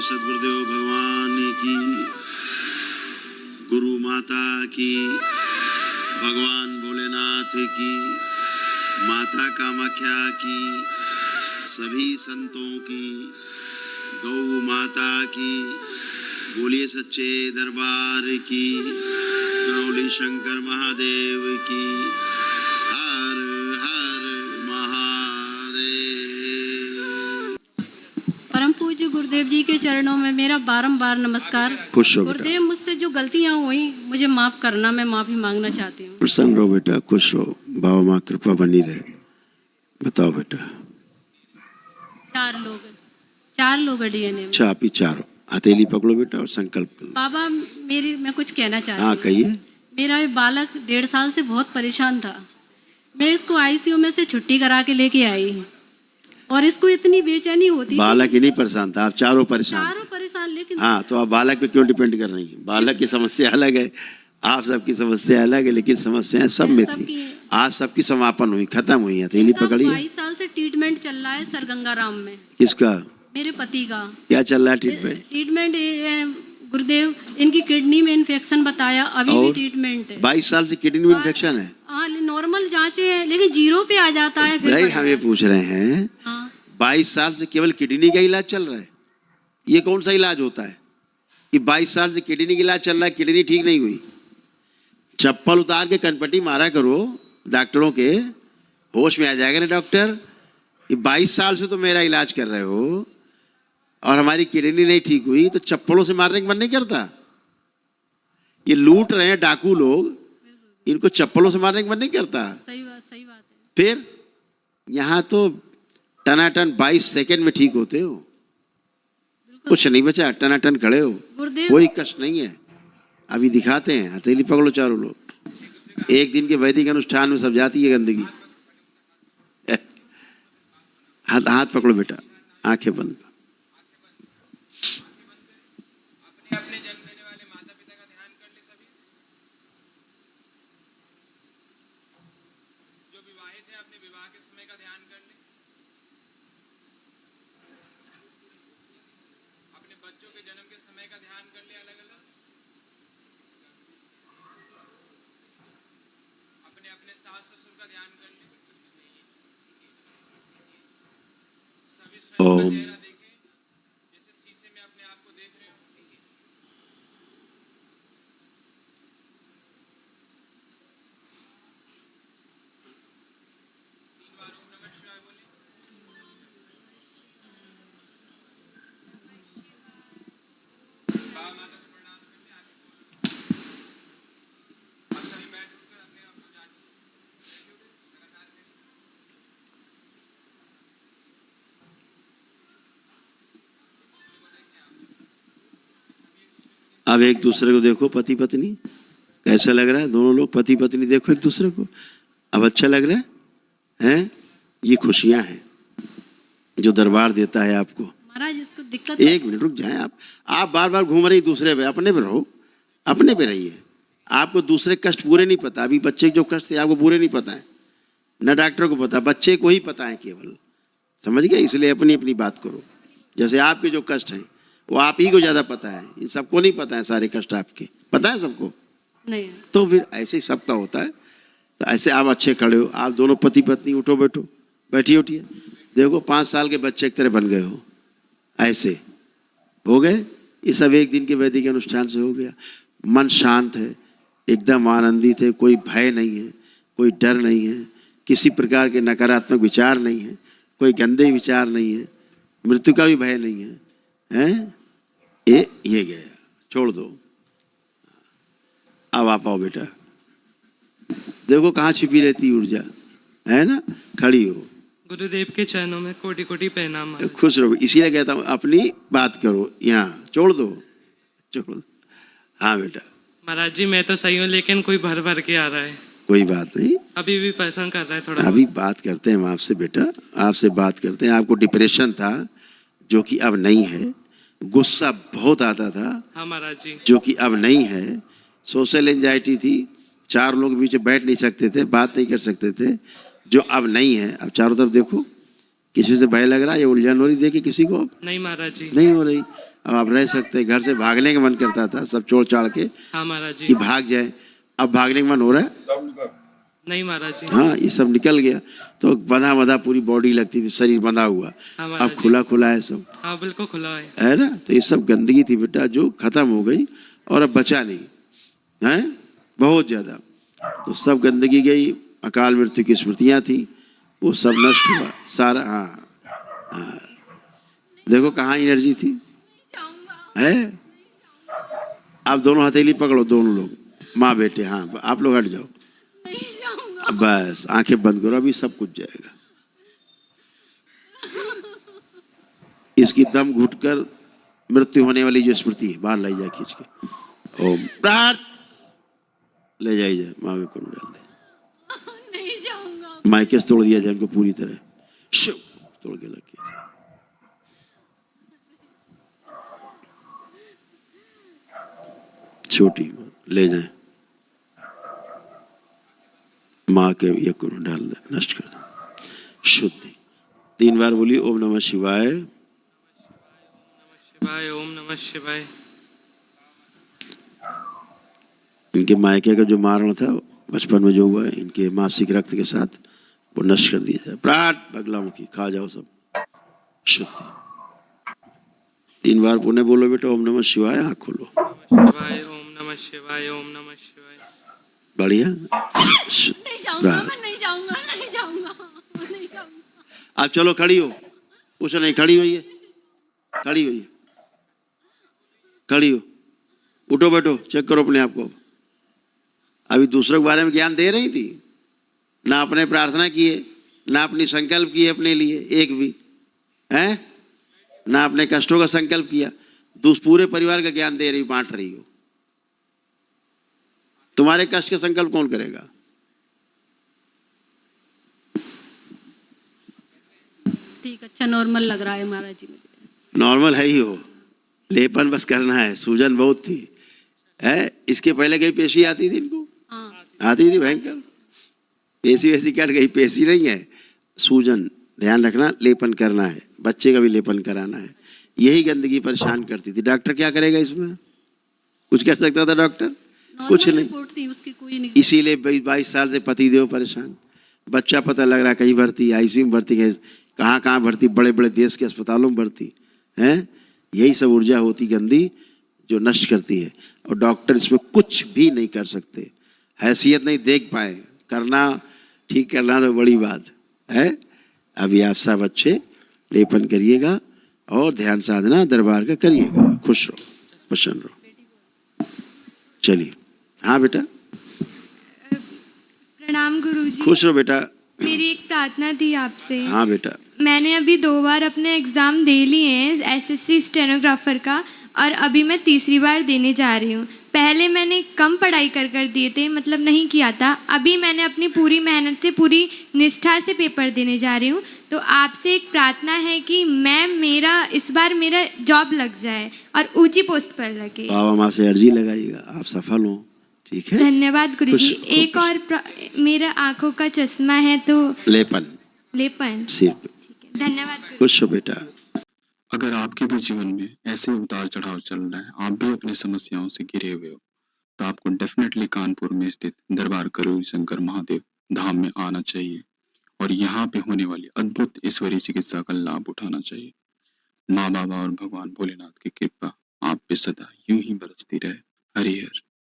सद्गुरुदेव भगवान की, गुरु माता की, भगवान भोलेनाथ की, माता कामाख्या की, सभी संतों की, गौ माता की, बोलिए सच्चे दरबार की, करौली शंकर महादेव की, हर हर महादेव। परम पूज्य गुरुदेव जी के चरणों में मेरा बारंबार नमस्कार। खुश हो गुरुदेव, मुझसे जो गलतियां हुई मुझे माफ करना, मैं माफी मांगना चाहती हूँ। प्रसन्न रहो बेटा, खुश हो, बाबा माँ कृपा बनी रहे। बताओ बेटा। चार लोग डीएनए में। आप ही चारों हथेली पकड़ो बेटा और संकल्प करो। बाबा, मैं कुछ कहना चाहती हूँ। हाँ कहिए। मेरा ये बालक 1.5 साल से बहुत परेशान था। मैं इसको आईसीयू में से छुट्टी करा के लेके आई और इसको इतनी बेचैनी होती। बालक ही नहीं परेशान था, आप चारों परेशान। लेकिन हाँ, तो आप बालक पे क्यों डिपेंड कर रही हैं? बालक की समस्या अलग है, आप सबकी समस्या अलग है, लेकिन समस्याएं सब में थी। आज सबकी समापन हुई, खत्म हुई है। हथेली पकड़िए। 22 साल से ट्रीटमेंट चल रहा है सर गंगाराम में। किसका? मेरे पति का। क्या चल रहा है ट्रीटमेंट? गुरुदेव, इनकी किडनी में इन्फेक्शन बताया, अभी भी ट्रीटमेंट है। 22 साल से किडनी में इन्फेक्शन है? हाँ, नॉर्मल जांचें है, लेकिन 0 पे आ जाता है। फिर हम ये पूछ रहे हैं, 22 साल से केवल किडनी का इलाज चल रहा है? ये कौन सा इलाज होता है कि 22 साल से किडनी का इलाज चल रहा है, किडनी ठीक नहीं हुई? चप्पल उतार के कनपट्टी मारा करो डॉक्टरों के, होश में आ जाएगा ना डॉक्टर। कि 22 साल से तो मेरा इलाज कर रहे हो और हमारी किडनी नहीं ठीक हुई, तो चप्पलों से मारने का मन नहीं करता? ये लूट रहे हैं डाकू लोग, इनको चप्पलों से मारने का मन नहीं करता? सही बात है। फिर यहाँ तो टनाटन 22 सेकंड में ठीक होते हो। कुछ नहीं बचा, टनाटन खड़े हो, कोई कष्ट नहीं है। अभी दिखाते हैं। हथेली पकड़ो चारों लोग। एक दिन के वैदिक अनुष्ठान में सब जाती है गंदगी। हाथ पकड़ो बेटा, आंखें बंद करो। अपने जन्म देने वाले माता पिता का ध्यान कर ले। सभी जो विवाहित हैं अपने विवाह के समय का ध्यान कर ले। अपने बच्चों के जन्म के समय का ध्यान कर ले अलग अलग। अपने अपने सास ससुर का ध्यान कर ले। सभी स्वयं का चेहरा देखें जैसे शीशे में अपने आप को देख रहे हो। अब एक दूसरे को देखो, पति पत्नी कैसा लग रहा है? दोनों लोग पति पत्नी देखो एक दूसरे को। अब अच्छा लग रहा है? हैं? ये खुशियां हैं जो दरबार देता है आपको। महाराज, इसको दिक्कत। एक मिनट रुक जाएं। आप बार बार घूम रही दूसरे पे, अपने पे रहो, अपने पे रहिए। आपको दूसरे कष्ट पूरे नहीं पता। अभी बच्चे के जो कष्ट थे आपको पूरे नहीं पता है, न डॉक्टर को पता, बच्चे को ही पता है केवल। समझ गए? इसलिए अपनी अपनी बात करो। जैसे आपके जो कष्ट हैं वो आप ही को ज्यादा पता है, इन सबको नहीं पता है। सारे कष्ट आपके पता है सबको नहीं? तो फिर ऐसे ही सबका होता है। तो ऐसे आप अच्छे खड़े हो, आप दोनों पति पत्नी, उठो बैठो, बैठिए उठिए। देखो 5 साल के बच्चे एक तरह बन गए हो, ऐसे हो गए। ये सब एक दिन के वैदिक अनुष्ठान से हो गया। मन शांत है, एकदम आनंदित है, कोई भय नहीं है, कोई डर नहीं है, किसी प्रकार के नकारात्मक विचार नहीं है, कोई गंदे विचार नहीं है, मृत्यु का भी भय नहीं है। हैं? ये गया, छोड़ दो। अब आप आओ बेटा। देखो कहाँ छिपी रहती ऊर्जा है ना? खड़ी हो। गुरुदेव के चरणों में कोटि कोटि प्रणाम। खुश रहो। इसीलिए कहता हूँ अपनी बात करो, यहाँ छोड़ दो, छोड़ दो। हाँ बेटा। महाराज जी, मैं तो सही हूँ, लेकिन कोई भर भर के आ रहा है। कोई बात नहीं, अभी भी परेशान कर रहा है थोड़ा। अभी बात करते हैं हम आपसे बेटा, आपसे बात करते हैं। आपको डिप्रेशन था जो कि अब नहीं है, गुस्सा बहुत आता था। हाँ महाराज जी। जो कि अब नहीं है। सोशल एंजाइटी थी, 4 लोग बीच में बैठ नहीं सकते थे, बात नहीं कर सकते थे, जो अब नहीं है। अब चारों तरफ देखो, किसी से भय लग रहा है, ये उलझन हो रही देखी किसी को? नहीं महाराज जी। नहीं हो रही। अब आप रह सकते हैं। घर से भागने का मन करता था सब छोड़ छाड़ के हाँ महाराज कि जी। भाग जाए, अब भागने का मन हो रहा है? नहीं महाराज जी। हाँ, ये सब निकल गया। तो बंधा बंधा पूरी बॉडी लगती थी, शरीर बंधा हुआ, हाँ महाराज अब जी। खुला खुला है सब, हाँ बिल्कुल खुला है। है ना? तो ये सब गंदगी थी बेटा जो खत्म हो गई और अब बचा नहीं है, बहुत ज्यादा। तो सब गंदगी गई, अकाल मृत्यु की स्मृतियां थी, वो सब नष्ट हुआ सारा। हाँ हाँ, देखो कहाँ एनर्जी थी, है? आप दोनों हथेली पकड़ो, दोनों लोग, माँ बेटे। हाँ, आप लोग हट जाओ, बस आंखें बंद करो, अभी सब कुछ जाएगा। इसकी दम घुटकर मृत्यु होने वाली जो स्मृति है बाहर लाई जाए खींच के। ओम प्रार्थ ले जाइए, माँ के कुंड डाल दे। नहीं जाऊंगा। माइकेस तोड़ दिया जाए इनको पूरी तरह, शिव तोड़ के लग गया। छोटी ले जाए, माँ के ये कुंड डाल दे, नष्ट कर दे, शुद्धि। 3 बार बोलिए ओम नमः शिवाय। शिवाय ओम नमः शिवाय। इनके मायके का जो मारण था बचपन में जो हुआ है, इनके मासिक रक्त के साथ वो नष्ट कर दिया जाए। प्राण बगलामुखी खा जाओ सब, शुद्धि। 3 बार पुण्य बोलो बेटा ओम नमः शिवाय। आँख खोलो, शिवाय ओम नमः शिवाय ओम नमः शिवाय। बढ़िया। नहीं जाऊंगा, मैं नहीं जाऊंगा, नहीं जाऊंगा, नहीं जाऊंगा। आप चलो खड़ी हो, कुछ नहीं, खड़ी होइए, खड़ी होइए, खड़ी हो, उठो बैठो, चेक करो अपने आप को। अभी दूसरों के बारे में ज्ञान दे रही थी ना, अपने प्रार्थना किए ना, अपनी संकल्प किए अपने लिए एक भी, है ना, अपने कष्टों का संकल्प किया। पूरे परिवार का ज्ञान दे रही, बांट रही हो। तुम्हारे कष्ट का संकल्प कौन करेगा? ठीक, अच्छा नॉर्मल लग रहा है महाराज जी मुझे। नॉर्मल है ही हो, लेपन बस करना है। सूजन बहुत थी, है? इसके पहले कहीं पेशी आती थी इनको? हाँ। आती थी भयंकर, पेशी वैसी कट गई, पेशी नहीं है, सूजन। ध्यान रखना, लेपन करना है, बच्चे का भी लेपन कराना है। यही गंदगी परेशान करती थी। डॉक्टर क्या करेगा इसमें? कुछ कर सकता था डॉक्टर? कुछ नहीं। रिपोर्ट थी उसकी, कोई नहीं। इसीलिए 22 साल से पतिदेव परेशान, बच्चा पता लग रहा कहीं भर्ती, आईसीयू में भर्ती, कहाँ कहाँ भर्ती, बड़े बड़े देश के अस्पतालों में भर्ती है। यही सब ऊर्जा होती गंदी जो नष्ट करती है, और डॉक्टर इसमें कुछ भी नहीं कर सकते, हैसियत नहीं देख पाए। करना, ठीक करना तो बड़ी बात है। अभी आप सब अच्छे लेपन करिएगा और ध्यान साधना दरबार का करिएगा। खुश रहो, प्रसन्न रहो। चलिए, हाँ बेटा। प्रणाम गुरुजी। खुश रहो बेटा। मेरी एक प्रार्थना थी आपसे। हाँ बेटा। मैंने अभी 2 बार अपने एग्ज़ाम दे लिए हैं एसएससी स्टेनोग्राफर का, और अभी मैं तीसरी बार देने जा रही हूँ। पहले मैंने कम पढ़ाई कर दिए थे, मतलब नहीं किया था। अभी मैंने अपनी पूरी मेहनत से, पूरी निष्ठा से पेपर देने जा रही हूँ। तो आपसे एक प्रार्थना है कि इस बार मेरा जॉब लग जाए और ऊंची पोस्ट पर लगे। बाबा माँ से अर्जी लगाइएगा, आप सफल हो। ठीक है, धन्यवाद गुरुजी। खुश- एक और मेरा आंखों का चश्मा है, तो लेपन सिर पे। धन्यवाद गुरुजी। खुश हो बेटा। अगर आपके भी जीवन में ऐसे उतार चढ़ाव चल रहा है, आप भी अपनी समस्याओं से घिरे हुए हो, तो आपको डेफिनेटली कानपुर में स्थित दरबार करोड़ी शंकर महादेव धाम में आना चाहिए और यहाँ पे होने वाली अद्भुत ईश्वरीय चिकित्सा का लाभ उठाना चाहिए। माँ बाबा और भगवान भोलेनाथ की कृपा आप पे सदा यूं ही बरसती रहे। हरि हर।